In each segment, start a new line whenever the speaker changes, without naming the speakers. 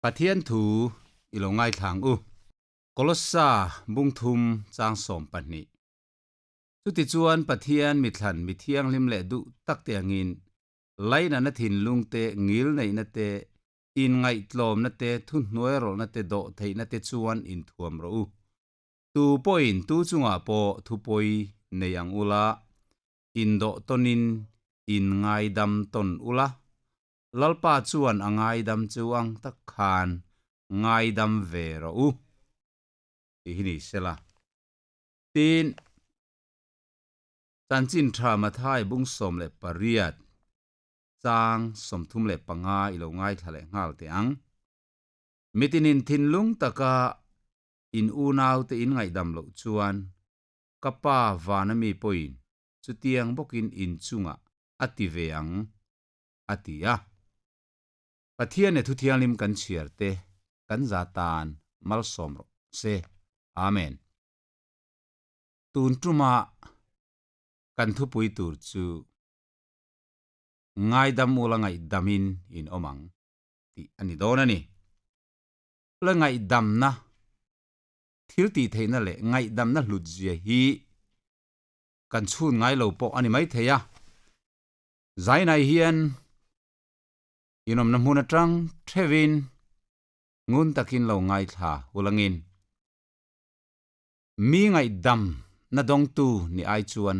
Pathian thu ilongai thang u kolosa bung thum chang som pani chuti chuan Pathian mi thlan mi thiang lim le du tak te angin laina na thin lungte ngil nei na te in ngai tlom na te thu hnuai ro na te do thei na te chuan in thuam ro u tu point tu chunga po thu poi neyang ula in do tonin in ngaihdam ton ula lalpa chuan angaidam chuang tak khan ngaihdam ve ro u hini sela tin chanchin tha ma thai bung som le pariat chang som thum le panga ilo ngai thale ngal te ang mitinin thinlung taka in unau te in ngaihdam lo chuan kapa vanami poin chutiang bokin in chunga ati ve ang atia Pathian e thu thiang lim kan chiar te kan zatan mal som ro se amen tun tuma kan thu pui tur chu ngaihdam ula ngaihdamin in omang ti ani donani la ngaihdamna thil ti theina le ngaihdamna hlutzia hi kan chhun ngai lo po ani mai theya zainai hian inom na hmun atang thevin ngun takin lo ngaithla ulangin mi ngaihdam na dong tu ni ai chuan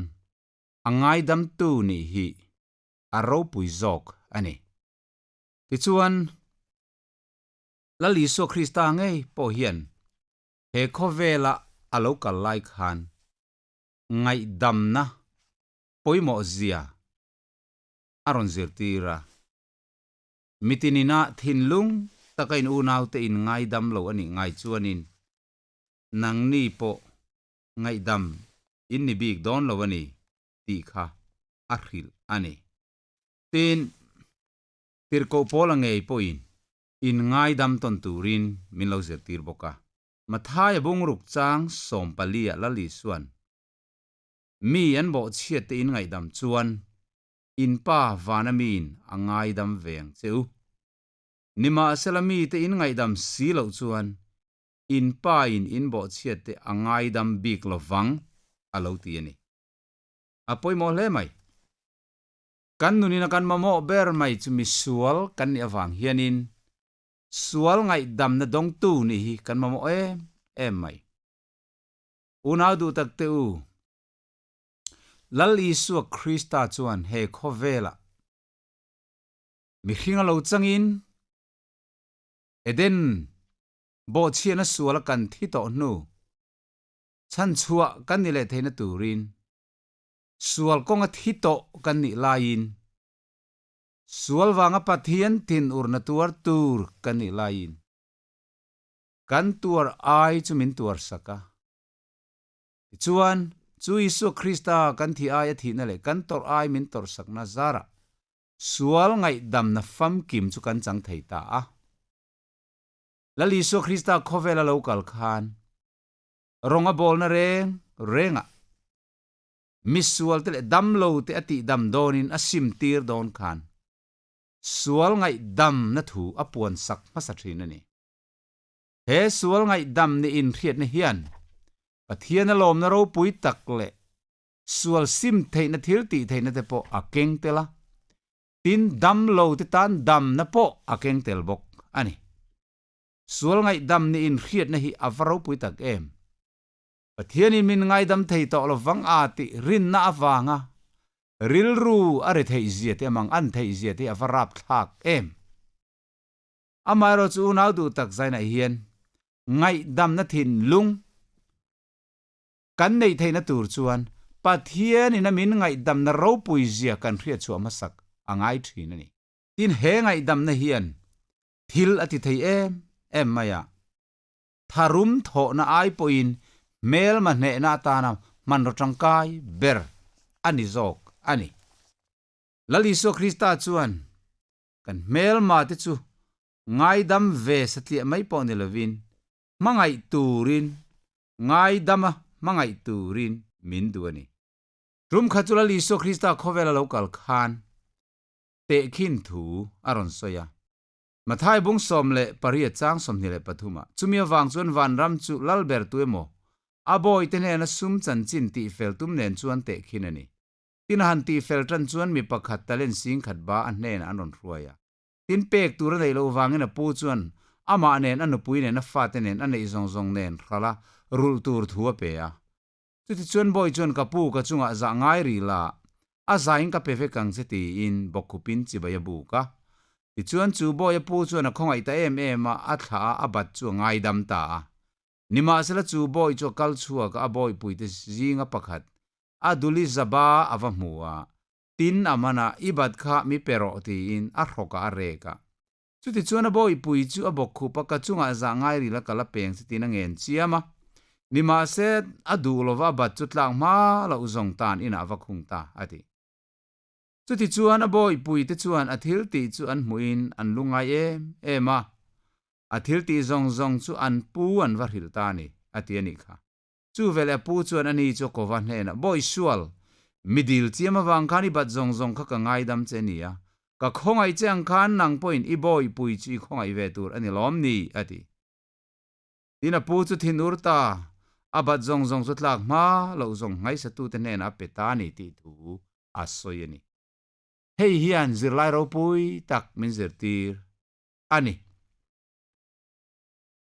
angaidam tu ni hi aro pui zok ani ti chuan lali so Krista ngei po hian he khovela alo kal lai khan ngaihdam na poimo zia aron zirtira mitinina thinlung takain unau te in ngaihdam lo ani ngai chuanin nang ni po ngaihdam in ni big don lo ani ti kha ahril ani tin tirko pola ngei poin in ngaihdam ton turin min lo zirtir boka mathai bung ruk chang som palia lali suan mi an bo chiat te in ngaihdam chuan in pa vanamin angaidam veng cheu nima selami te in ngaihdam si lo chuan in pa in bo chiat te angaidam bik lovang alo ti ani apoi mo hle mai kan nunina kan mamawh ber mai chumi sual kan ni awang hianin sual ngaihdam na dong tu ni hi kan mamawh em mai unau du tak te u lal Isu Krista chuan he khovela mihringa lo changin eden bo chiana suala kan thi to nu chan chua kan ni le theina turin sual konga thi to kan ni lain sual wanga Pathian tin urna tuar tur kan ni lain kan tuar ai chumin tuar saka chuan chu Isu Krista kan thi ai a thi na le kan tor ai min tor sakna zara sual ngaihdam na fam kim chu kan chang thei ta a lali Isu Krista khovela lokal khan ronga bol na renga misual te dam lo te ati dam donin asim tir don khan sual ngaihdam na thu apuan sak masathin ani he sual ngaihdam ni in riat na hian Pathian na lom na ro pui tak le sual sim thei na thil ti thei na te po akeng tela tin dam lo te tan dam na po akeng tel bok ani sual ngaihdam ni in riat na hi avaro pui tak em Pathian in min ngaihdam thei to lo wang ati rin na awanga ril ru are thei zia te mang an thei zia te avarap thak em amaro chu nau du tak zaina hian ngaihdam na thin lung kan nei theina tur chuan Pathian in min ngaihdam na ro pui zia kan riat chu amasak angai thin ani tin he ngaihdam na hian thil ati thei em maya tharum tho na ai poin mel ma hnehna ta na man ro tangkai ber ani zok ani lali so Krista chuan kan mel ma te chu ngaihdam ve satlia mai po ni lovin mangai turin ngaihdama mangai turin min duani rum khachula Isu Krista khovela lokal khan te khin thu aron soya mà thai bung som le paria chang som ni le pathuma chumia wang chuan van ram chu lalber tuemo a boy te ne na sum chan chin ti fel tum nen chuan te khinani tin han ti fel tran chuan mi pakhat talen sing khat ba an nen anon ruaya tin pek tur nei lo wangin a pu chuan ama nen anu pui nen a fa te nen an nei zong zong nen khala rul tur thua pe a chuti chuan boy chuan ka pu ka chunga za ngai ri la a zain ka pe ve kang che ti in bokupin chi ba ya bu ka ti chuan chu boy pu chuan a khongai ta em a thla a bat chu ngaihdam ta nima sela chu boy chu kal chua ka boy pui te zinga pakhat aduli zaba avamua tin amana ibat kha mi pero ti in a roka areka chuti chuan a boy pui chu abok khu pa ka chunga za ngai ri la kala peng se tin ngen chiama nima se adu lova bat chu tlang ma la uzong tan ina avakhung ta ati chuti chuan a boy pui te chuan athil ti chu an muin an lungai ema athil ti zong zong chu an pu an va hil ta ni ati ani kha chu vele pu chuan ani chu kova hnehna boy sual midil chiama wang khani bat zong zong kha ka ngaidam che nia ka khongai chang khan nang point I boy pui chi khongai ve tur ani lom ni ati ina pu chu thinur ta abat zong zong chu tlak ma lo zong ngai sa tu te nen a petani ti thu asoi ani hei hian zirlai ro pui tak min zirtir ani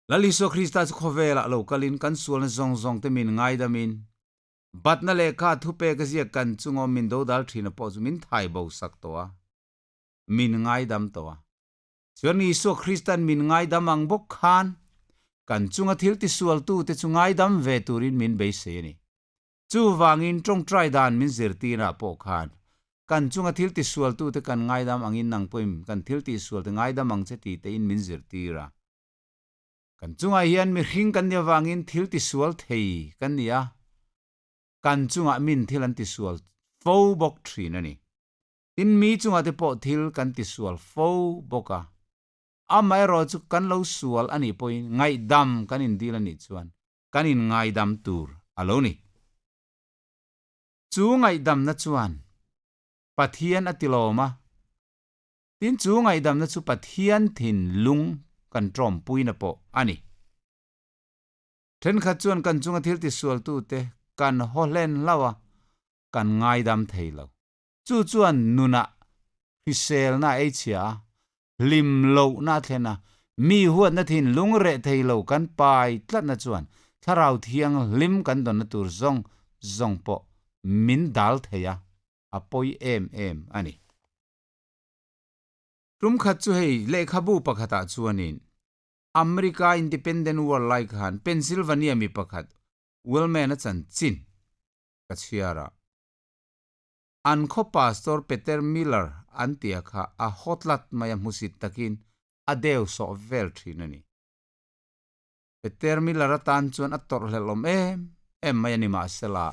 laliso Krista chu khovela lo kalin kan sual na zong zong te min ngaidamin bat na le kha thu pe ka zia kan chungo min do dal thina po chu min thai bo sak towa min ngaidam towa chuan Isu Kristan min ngaidam ang bok khan kan chunga thil ti sual tu te chu ngaidam ve turin min be se ni chu wangin trong trai dan min zirti na po khan kan chunga thil ti sual tu te kan ngaidam angin nang poim kan thil ti sual te ngaidam ang che ti te in min zirti ra kan chunga hian mi hring kan nia wangin thil ti sual thei kan nia kan chunga min thil an ti sual fo bok thin ani tin mi chunga te po thil kan ti sual fo boka amai ro chu kan lo sual ani poi ngaihdam kan in dil ani chuan kan in ngaihdam tur aloni chu ngaihdamna chuan Pathian atiloma tin chu ngaihdamna chu Pathian thin lung kan trom puina po ani then kha chuan kan chunga thil ti sual tu te kan holen lawa kan ngaihdam thei lo chu chuan nuna hisel na chia lim lo na thena mi huat na thin lung re thei lo kan pai tlat na chuan tharau thiang lim kan don na tur zong zong po min dal theya apoi em ani rum khat chu hei le khabu pakhata chuanin America Independent World Like Han Pennsylvania mi pakhat Wilman a chan chin kachiara an kho pastor Peter Miller antia kha a hotlat maya musit takin adeu so vel thinani Peter Miller atan chuan ator hlelom em maya ni ma sela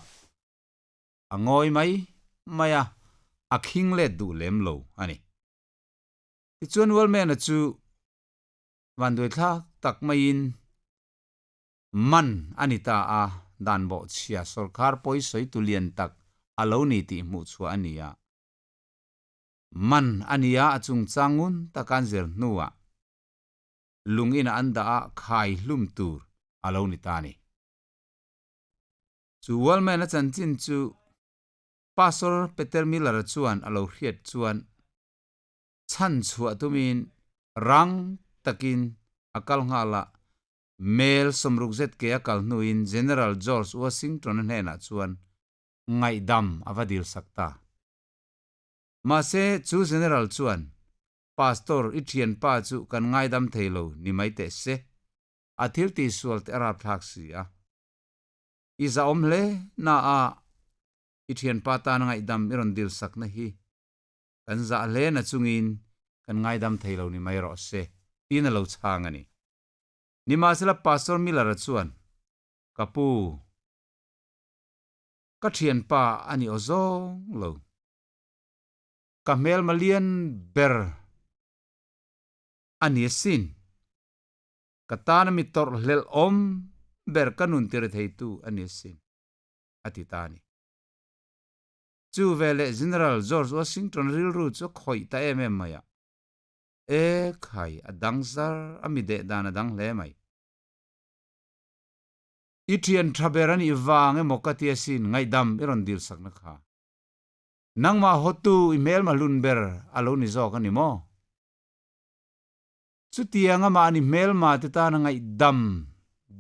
angoi mai maya akhing le du lem lo ani ti chuan Wilman a chu van doi thla tak main man anita a dan bo chia sarkar poi soi tulian tak aloni ti mu chu ania man ania achung changun takan zer nuwa lungin anda a khai hlum tur aloni tani chu walman a chanchin chu pastor Peter Miller chuan alo hriat chuan chan chua tumin rang takin akal ngala mel somruk zet ke akal nuin General George Washington hnehna chuan ngaihdam avadil sakta mase chu general chuan pastor ithian pa chu kan ngaihdam theilo ni mai te se athil ti sual te arap thak si a iza omle na a ithian pa ta ngaihdam iron dil sakna hi kan za le na chungin kan ngaihdam theilo ni mai ro se tin lo changani ni masela pastor Miller chuan kapu ka thian pa ani ozong lo kamel malian ber ani sin katana mitor hlel om ber kanun tir thei tu ani sin atitani chu vele General George Washington ril ru chu khoi ta maya e khai adang zar amide dan adang le mai itrian traberani wang e mokatia sin ngaidam iron dil sakna kha nangma hotu email malunber alo ni zo kan ni mo chutianga ma ni mail ma te ta na ngaidam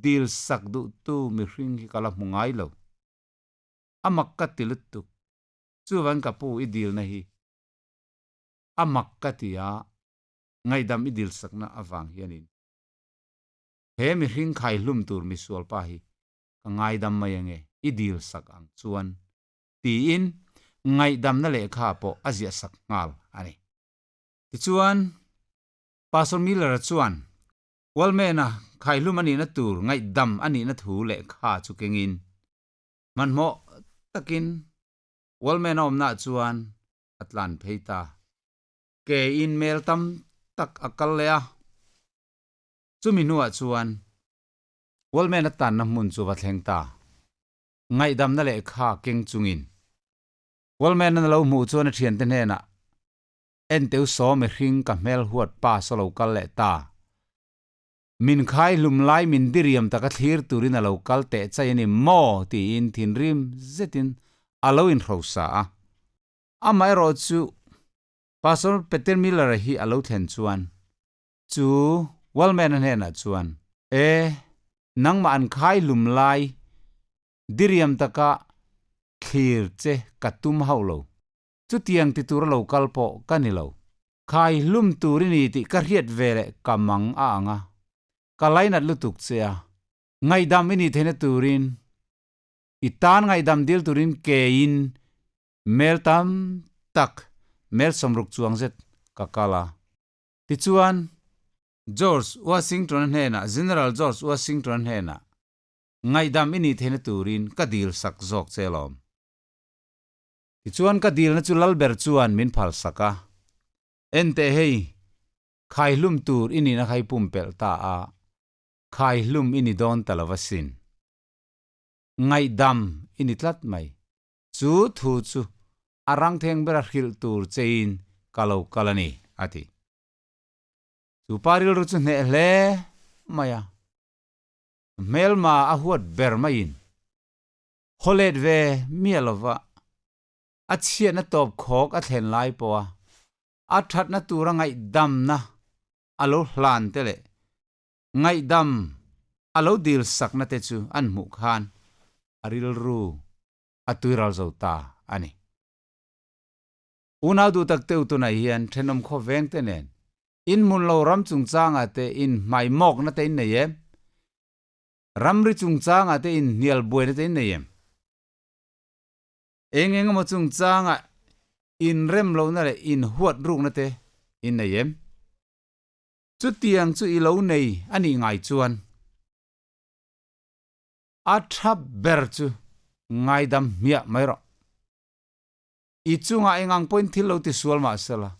dil sak du tu mi hring hi kala mungai lo amakatilut chuwan kapu idil na hi amakatia ngaidam idil sakna awang hianin he mi hring khai hlum tur mi sual pa hi ka ngaidam mayange idil sak ang chuan ti in ngaidam na le kha po azia sak ngal ani ti chuan pastor miller chuan walmena khai hlum ani na tur ngaidam ani na thu le kha chu kengin man mo takin walmena omna chuan atlan pheita ke in mel tam tak akal lea chumi nuwa chuan walmena tan na mun chu wa thlengta ngaidam na le kha keng chungin walmena na lo mu chuan a thian te hna en teu so me hring ka mel huat pa so lo kal le ta min khai lum lai min diriam taka thlir turin a lo kal te chai ni mo ti in thin rim zetin alo in rosa a amai ro chu pastor Pathian miller hi alo thlen chuan chu walmena hna chuan e nangma an khai lum lai diriam taka thlir che katum haulo chu tiang ti tur lo kalpo kanilo khai lum turini ti ka riat vele kamang a anga kalainat lutuk chea ngaidam ini thena turin itan ngaidam dil turin ke in meltam tak mel somruk chuang zet kakala ti chuan George Washington hnehna General George Washington hnehna ngaidam ini thena turin kadil sak zok chelom ti chuan kadil na chu lalber chuan min phal saka ente hei khai hlum tur ini na khai pumpel ta a khai hlum ini don talavasin ngaidam ini tlat mai chu thu chu arang theng bera khil tur chein kalo kalani ati chu paril ru chu ne hle maya melma a huat ber main holet ve mielova achia na top khok a thlen lai po a that na tura ngaidam na alo hlan tele ngaidam alo dil sak na te chu an mu khan aril ru atuiral zota ani una du tak teu tu na hian thenom kho veng te nen in mun lo ram chung changa te in mai mok na te in ne yem ramri chung changa te in nial boi na te in ne yem engeng mo chung changa in rem lo na le in huat ruk na te in ne yem chu tiang chu i lo nei ani ngai chuan a thap ber chu ngaidam mia mai ro i chunga engang point thil lo ti sual ma sala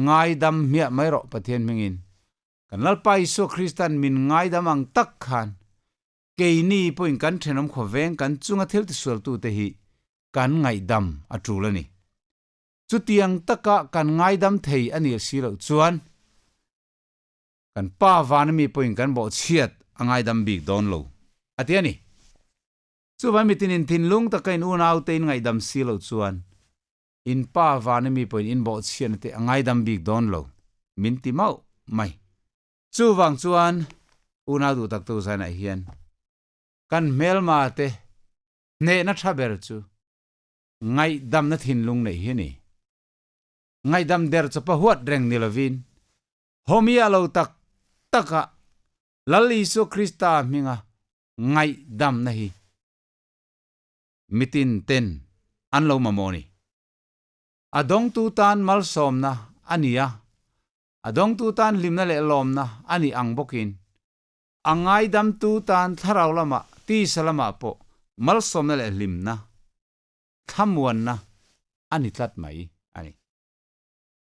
ngaidam mia mai ro Pathian mingin kanal pai so Christian min ngaidam ang tak khan keini point kan thenom kho veng kan chunga thil ti sual tu te hi kan ngaidam atulani chu tiang taka kan ngaidam thei ani si lo chuan kan pa vanami point kan bo chiat angaidam big don lo atiani chu ba mitin in thin lung takain unau te in ngaidam si lo chuan in pa vanami point in bo chian te angaidam big don lo min ti mau mai chu wang chuan una du tak tu sana hian kan melma te hnehna thaber chu ngaidam na thin lung nei hi ni ngaidam der chapa huat reng nilovin homia lo tak taka lali so Krista minga ngaidam na hi mitin ten an lo mamoni adong tu tan mal som na ania adong tu tan limna le lom na ani ang bokin angaidam tu tan tharau lama ti salama po mal som na le limna thamuan na ani tlat mai ani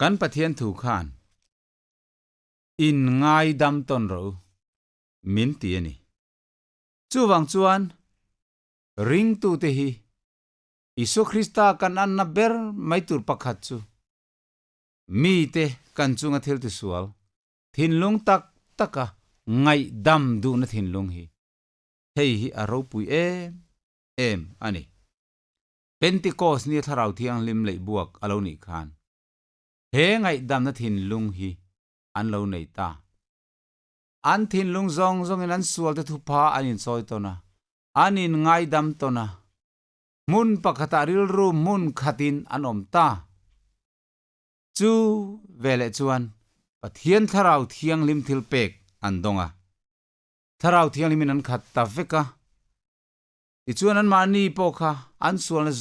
kan Pathian thu khan in ngaidam ton ro min ti ani chu wang chuan ring tu te hi Isu Krista kan an na ber mai tur pakhat chu mi te kan chunga thil ti sual thin lung tak taka ngaihdam du na thin lung hi thei hi aro pui em ani Pentecost ni tharau thiang lim lei buak alo ni khan he ngaihdam na thin lung hi an lo nei ta an thin lung zong in an sual te thu pha anin soi tona anin ngaihdam tona mun pakata ril ru mun khatin an om ta chu vele chuan Pathian tharau thiang lim thil pek an donga tharau thiang lim an khat ta veka ti chuan an mani po kha an sual na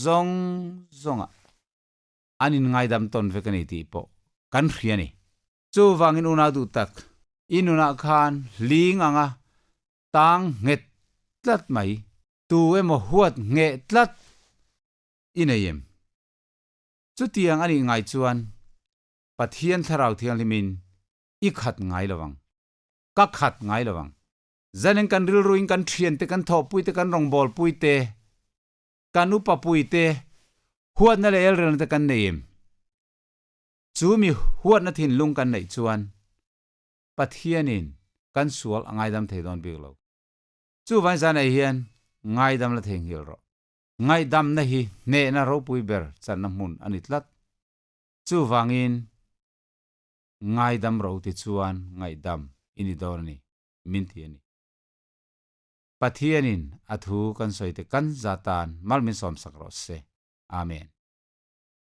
zonga anin ngaihdam ton vekani ti po kan hriani chu wangin una du tak inuna khan ling anga tang nget tlat mai tu emo huat nge tlat inayem chu tiang ani ngai chuan Pathian tharau thiang limin i khat ngai lawang ka khat ngai lawang zanen kan ril ruin kan thrian te kan tho pui te kan rong bol pui te kan upa pui te huat na le el ren te kan neim chu mi huat na thin lung kan nei chuan Pathianin kan sual ngaihdam thei don bik lo chu vai zan ai hian ngaihdam la theng hil ro ngaihdam na hi hnehna ro pui ber chan na mun ani tlat chu wangin ngaihdam ro ti chuan ngaihdam ini dor ni min thi ani Pathianin athu kan soite kan zatan malmin som sak ro se amen